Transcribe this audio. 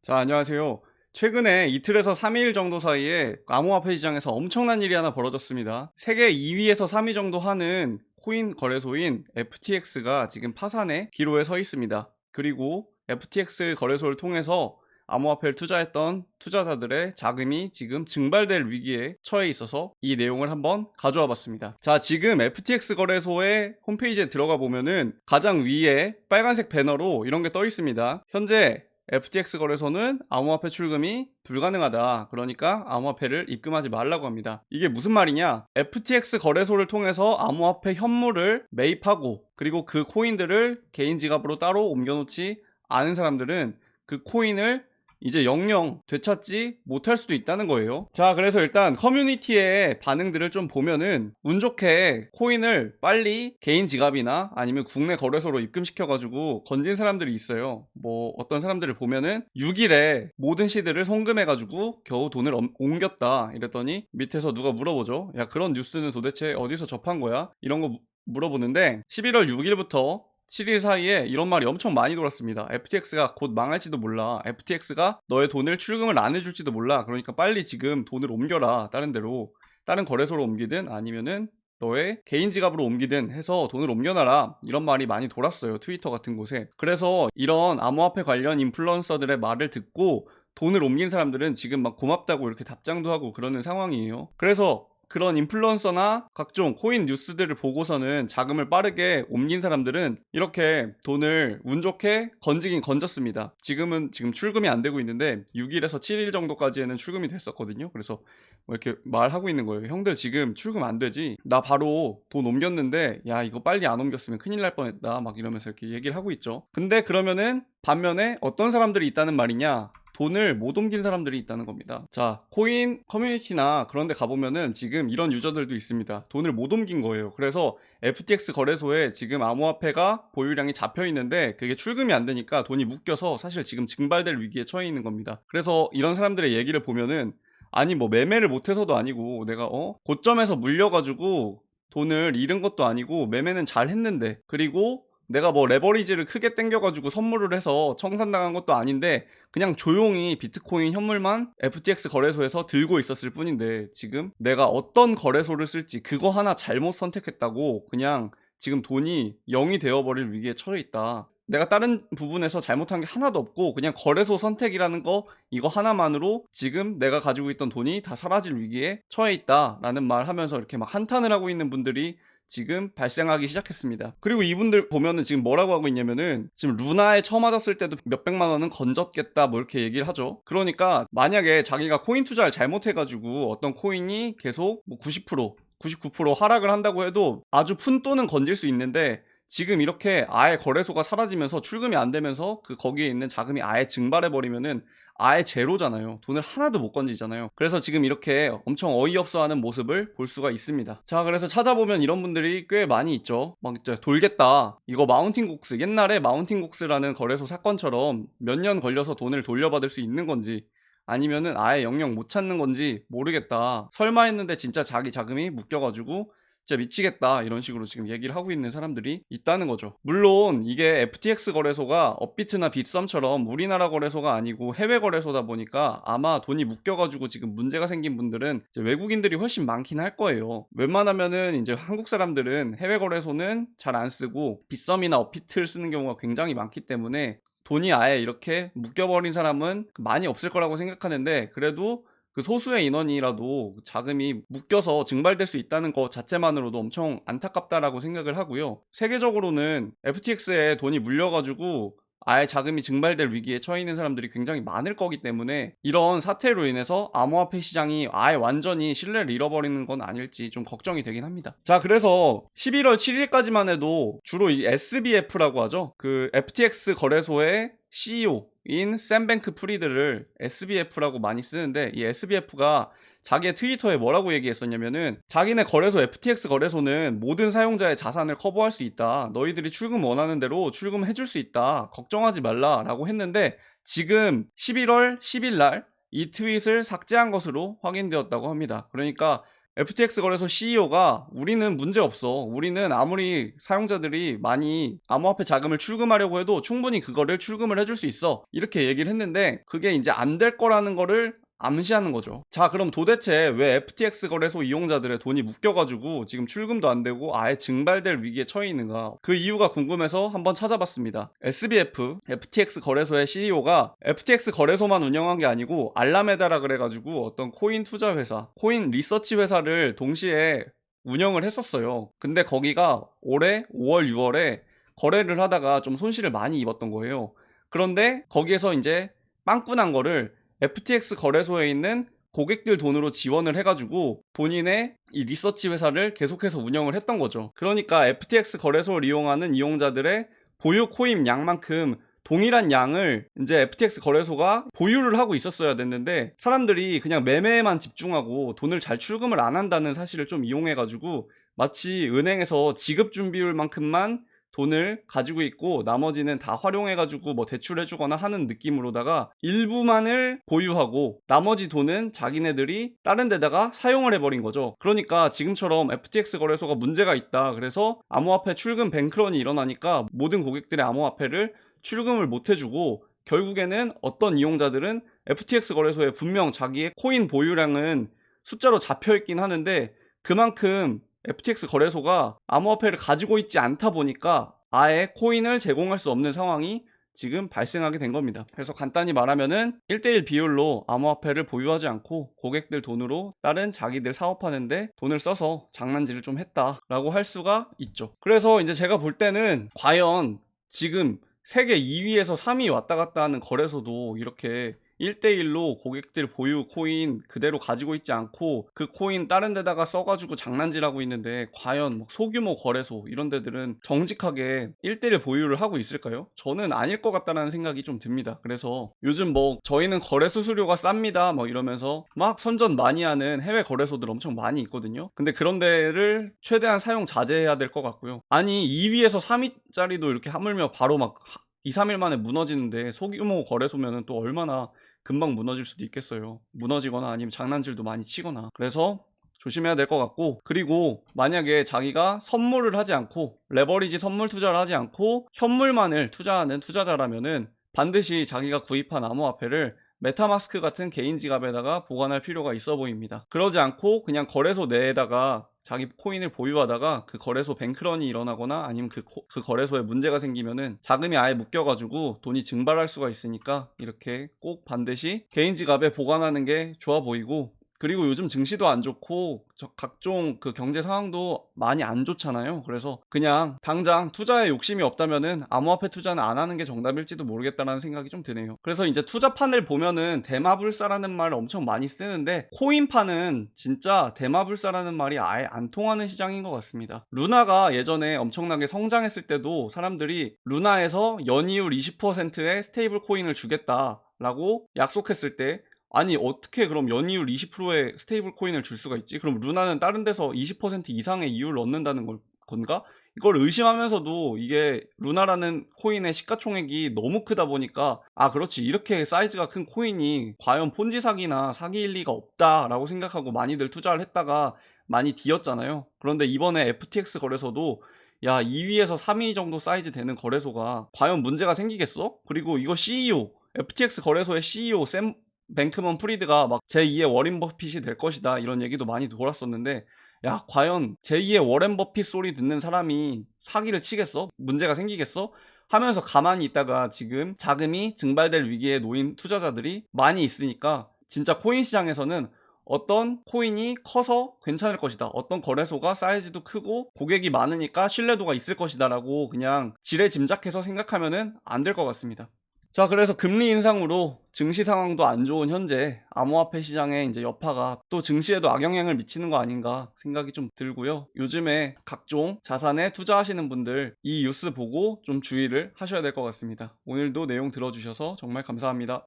자, 안녕하세요. 최근에 이틀에서 3일 정도 사이에 암호화폐 시장에서 엄청난 일이 하나 벌어졌습니다. 세계 2위에서 3위 정도 하는 코인 거래소인 FTX가 지금 파산의 기로에 서 있습니다. 그리고 FTX 거래소를 통해서 암호화폐를 투자했던 투자자들의 자금이 지금 증발될 위기에 처해 있어서 이 내용을 한번 가져와 봤습니다. 자, 지금 FTX 거래소의 홈페이지에 들어가 보면은 가장 위에 빨간색 배너로 이런 게 떠 있습니다. 현재 FTX 거래소는 암호화폐 출금이 불가능하다. 그러니까 암호화폐를 입금하지 말라고 합니다. 이게 무슨 말이냐? FTX 거래소를 통해서 암호화폐 현물을 매입하고 그리고 그 코인들을 개인 지갑으로 따로 옮겨놓지 않은 사람들은 그 코인을 이제 영영 되찾지 못할 수도 있다는 거예요. 자, 그래서 일단 커뮤니티의 반응들을 좀 보면은 운 좋게 코인을 빨리 개인 지갑이나 아니면 국내 거래소로 입금시켜가지고 건진 사람들이 있어요. 뭐 어떤 사람들을 보면은 6일에 모든 시드를 송금해가지고 겨우 돈을 옮겼다 이랬더니 밑에서 누가 물어보죠. 야, 그런 뉴스는 도대체 어디서 접한 거야? 이런 거 물어보는데 11월 6일부터 7일 사이에 이런 말이 엄청 많이 돌았습니다. FTX가 곧 망할지도 몰라. FTX가 너의 돈을 출금을 안 해줄지도 몰라. 그러니까 빨리 지금 돈을 옮겨라. 다른 데로. 다른 거래소로 옮기든 아니면은 너의 개인 지갑으로 옮기든 해서 돈을 옮겨놔라. 이런 말이 많이 돌았어요. 트위터 같은 곳에. 그래서 이런 암호화폐 관련 인플루언서들의 말을 듣고 돈을 옮긴 사람들은 지금 막 고맙다고 이렇게 답장도 하고 그러는 상황이에요. 그래서 그런 인플루언서나 각종 코인 뉴스들을 보고서는 자금을 빠르게 옮긴 사람들은 이렇게 돈을 운 좋게 건지긴 건졌습니다. 지금 출금이 안 되고 있는데 6일에서 7일 정도까지는 출금이 됐었거든요. 그래서 뭐 이렇게 말하고 있는 거예요. 형들 지금 출금 안 되지? 나 바로 돈 옮겼는데 야, 이거 빨리 안 옮겼으면 큰일 날 뻔했다. 막 이러면서 이렇게 얘기를 하고 있죠. 근데 그러면은 반면에 어떤 사람들이 있다는 말이냐? 돈을 못 옮긴 사람들이 있다는 겁니다. 자, 코인 커뮤니티나 그런 데 가보면은 지금 이런 유저들도 있습니다. 돈을 못 옮긴 거예요. 그래서 FTX 거래소에 지금 암호화폐가 보유량이 잡혀 있는데 그게 출금이 안 되니까 돈이 묶여서 사실 지금 증발될 위기에 처해 있는 겁니다. 그래서 이런 사람들의 얘기를 보면은 아니 뭐 매매를 못해서도 아니고 내가 고점에서 물려가지고 돈을 잃은 것도 아니고 매매는 잘 했는데 그리고 내가 뭐 레버리지를 크게 땡겨가지고 선물을 해서 청산당한 것도 아닌데 그냥 조용히 비트코인 현물만 FTX 거래소에서 들고 있었을 뿐인데 지금 내가 어떤 거래소를 쓸지 그거 하나 잘못 선택했다고 그냥 지금 돈이 0이 되어버릴 위기에 처해 있다. 내가 다른 부분에서 잘못한 게 하나도 없고 그냥 거래소 선택이라는 거 이거 하나만으로 지금 내가 가지고 있던 돈이 다 사라질 위기에 처해 있다라는 말 하면서 이렇게 막 한탄을 하고 있는 분들이 지금 발생하기 시작했습니다. 그리고 이분들 보면은 지금 뭐라고 하고 있냐면은 지금 루나에 처음 맞았을 때도 몇백만 원은 건졌겠다 뭐 이렇게 얘기를 하죠. 그러니까 만약에 자기가 코인 투자를 잘못해가지고 어떤 코인이 계속 뭐 90%, 99% 하락을 한다고 해도 아주 푼 돈은 건질 수 있는데 지금 이렇게 아예 거래소가 사라지면서 출금이 안 되면서 그 거기에 있는 자금이 아예 증발해 버리면은 아예 제로잖아요. 돈을 하나도 못 건지잖아요. 그래서 지금 이렇게 엄청 어이없어 하는 모습을 볼 수가 있습니다. 자, 그래서 찾아보면 이런 분들이 꽤 많이 있죠. 막 진짜 돌겠다. 이거 마운틴곡스, 옛날에 마운틴곡스라는 거래소 사건처럼 몇 년 걸려서 돈을 돌려받을 수 있는 건지 아니면은 아예 영영 못 찾는 건지 모르겠다. 설마 했는데 진짜 자기 자금이 묶여가지고 진짜 미치겠다 이런 식으로 지금 얘기를 하고 있는 사람들이 있다는 거죠. 물론 이게 FTX 거래소가 업비트나 빗썸처럼 우리나라 거래소가 아니고 해외 거래소다 보니까 아마 돈이 묶여가지고 지금 문제가 생긴 분들은 이제 외국인들이 훨씬 많긴 할 거예요. 웬만하면은 이제 한국 사람들은 해외 거래소는 잘 안 쓰고 빗썸이나 업비트를 쓰는 경우가 굉장히 많기 때문에 돈이 아예 이렇게 묶여버린 사람은 많이 없을 거라고 생각하는데 그래도 그 소수의 인원이라도 자금이 묶여서 증발될 수 있다는 것 자체만으로도 엄청 안타깝다라고 생각을 하고요. 세계적으로는 FTX에 돈이 물려가지고 아예 자금이 증발될 위기에 처해 있는 사람들이 굉장히 많을 거기 때문에 이런 사태로 인해서 암호화폐 시장이 아예 완전히 신뢰를 잃어버리는 건 아닐지 좀 걱정이 되긴 합니다. 자, 그래서 11월 7일까지만 해도 주로 이 SBF라고 하죠. 그 FTX 거래소의 CEO인 샘 뱅크 프리드를 SBF라고 많이 쓰는데 이 SBF가 자기의 트위터에 뭐라고 얘기했었냐면은 자기네 거래소 FTX 거래소는 모든 사용자의 자산을 커버할 수 있다. 너희들이 출금 원하는 대로 출금해줄 수 있다. 걱정하지 말라 라고 했는데 지금 11월 10일 날 이 트윗을 삭제한 것으로 확인되었다고 합니다. 그러니까 FTX 거래소 CEO가 우리는 문제 없어. 우리는 아무리 사용자들이 많이 암호화폐 자금을 출금하려고 해도 충분히 그거를 출금을 해줄 수 있어. 이렇게 얘기를 했는데 그게 이제 안 될 거라는 거를 암시하는 거죠. 자, 그럼 도대체 왜 FTX 거래소 이용자들의 돈이 묶여가지고 지금 출금도 안 되고 아예 증발될 위기에 처해 있는가? 그 이유가 궁금해서 한번 찾아봤습니다. SBF, FTX 거래소의 CEO가 FTX 거래소만 운영한 게 아니고 알라메다라 그래가지고 어떤 코인 투자 회사, 코인 리서치 회사를 동시에 운영을 했었어요. 근데 거기가 올해 5월, 6월에 거래를 하다가 좀 손실을 많이 입었던 거예요. 그런데 거기에서 이제 빵꾸난 거를 FTX 거래소에 있는 고객들 돈으로 지원을 해가지고 본인의 이 리서치 회사를 계속해서 운영을 했던 거죠. 그러니까 FTX 거래소를 이용하는 이용자들의 보유 코인 양만큼 동일한 양을 이제 FTX 거래소가 보유를 하고 있었어야 됐는데 사람들이 그냥 매매에만 집중하고 돈을 잘 출금을 안 한다는 사실을 좀 이용해가지고 마치 은행에서 지급 준비율만큼만 돈을 가지고 있고 나머지는 다 활용해가지고 뭐 대출해주거나 하는 느낌으로다가 일부만을 보유하고 나머지 돈은 자기네들이 다른 데다가 사용을 해버린 거죠. 그러니까 지금처럼 FTX 거래소가 문제가 있다. 그래서 암호화폐 출금 뱅크런이 일어나니까 모든 고객들의 암호화폐를 출금을 못 해주고 결국에는 어떤 이용자들은 FTX 거래소에 분명 자기의 코인 보유량은 숫자로 잡혀있긴 하는데 그만큼 FTX 거래소가 암호화폐를 가지고 있지 않다 보니까 아예 코인을 제공할 수 없는 상황이 지금 발생하게 된 겁니다. 그래서 간단히 말하면은 1대1 비율로 암호화폐를 보유하지 않고 고객들 돈으로 다른 자기들 사업하는데 돈을 써서 장난질을 좀 했다라고 할 수가 있죠. 그래서 이제 제가 볼 때는 과연 지금 세계 2위에서 3위 왔다 갔다 하는 거래소도 이렇게 1대1로 고객들 보유 코인 그대로 가지고 있지 않고 그 코인 다른 데다가 써가지고 장난질하고 있는데 과연 소규모 거래소 이런 데들은 정직하게 1대1 보유를 하고 있을까요? 저는 아닐 것 같다는 생각이 좀 듭니다. 그래서 요즘 뭐 저희는 거래 수수료가 쌉니다 뭐 이러면서 막 선전 많이 하는 해외 거래소들 엄청 많이 있거든요. 근데 그런 데를 최대한 사용 자제해야 될 것 같고요. 아니 2위에서 3위짜리도 이렇게 하물며 바로 막 2, 3일 만에 무너지는데 소규모 거래소면은 또 얼마나 금방 무너질 수도 있겠어요. 무너지거나 아니면 장난질도 많이 치거나. 그래서 조심해야 될 것 같고 그리고 만약에 자기가 선물을 하지 않고 레버리지 선물 투자를 하지 않고 현물만을 투자하는 투자자라면은 반드시 자기가 구입한 암호화폐를 메타마스크 같은 개인 지갑에다가 보관할 필요가 있어 보입니다. 그러지 않고 그냥 거래소 내에다가 자기 코인을 보유하다가 그 거래소 뱅크런이 일어나거나 아니면 그 거래소에 문제가 생기면은 자금이 아예 묶여가지고 돈이 증발할 수가 있으니까 이렇게 꼭 반드시 개인 지갑에 보관하는 게 좋아 보이고 그리고 요즘 증시도 안 좋고 각종 그 경제 상황도 많이 안 좋잖아요. 그래서 그냥 당장 투자에 욕심이 없다면은 암호화폐 투자는 안 하는 게 정답일지도 모르겠다라는 생각이 좀 드네요. 그래서 이제 투자판을 보면은 대마불사라는 말을 엄청 많이 쓰는데 코인판은 진짜 대마불사라는 말이 아예 안 통하는 시장인 것 같습니다. 루나가 예전에 엄청나게 성장했을 때도 사람들이 루나에서 연이율 20%의 스테이블 코인을 주겠다라고 약속했을 때 아니 어떻게 그럼 연이율 20%의 스테이블 코인을 줄 수가 있지? 그럼 루나는 다른 데서 20% 이상의 이율을 얻는다는 건가? 이걸 의심하면서도 이게 루나라는 코인의 시가총액이 너무 크다 보니까 아 그렇지 이렇게 사이즈가 큰 코인이 과연 폰지 사기나 사기일 리가 없다라고 생각하고 많이들 투자를 했다가 많이 뒤었잖아요. 그런데 이번에 FTX 거래소도 야 2위에서 3위 정도 사이즈 되는 거래소가 과연 문제가 생기겠어? 그리고 이거 CEO FTX 거래소의 CEO 샘 뱅크먼 프리드가 막 제2의 워렌 버핏이 될 것이다 이런 얘기도 많이 돌았었는데 야 과연 제2의 워렌 버핏 소리 듣는 사람이 사기를 치겠어? 문제가 생기겠어? 하면서 가만히 있다가 지금 자금이 증발될 위기에 놓인 투자자들이 많이 있으니까 진짜 코인 시장에서는 어떤 코인이 커서 괜찮을 것이다. 어떤 거래소가 사이즈도 크고 고객이 많으니까 신뢰도가 있을 것이다 라고 그냥 지레짐작해서 생각하면은 안 될 것 같습니다. 자, 그래서 금리 인상으로 증시 상황도 안 좋은 현재 암호화폐 시장의 이제 여파가 또 증시에도 악영향을 미치는 거 아닌가 생각이 좀 들고요. 요즘에 각종 자산에 투자하시는 분들 이 뉴스 보고 좀 주의를 하셔야 될 것 같습니다. 오늘도 내용 들어주셔서 정말 감사합니다.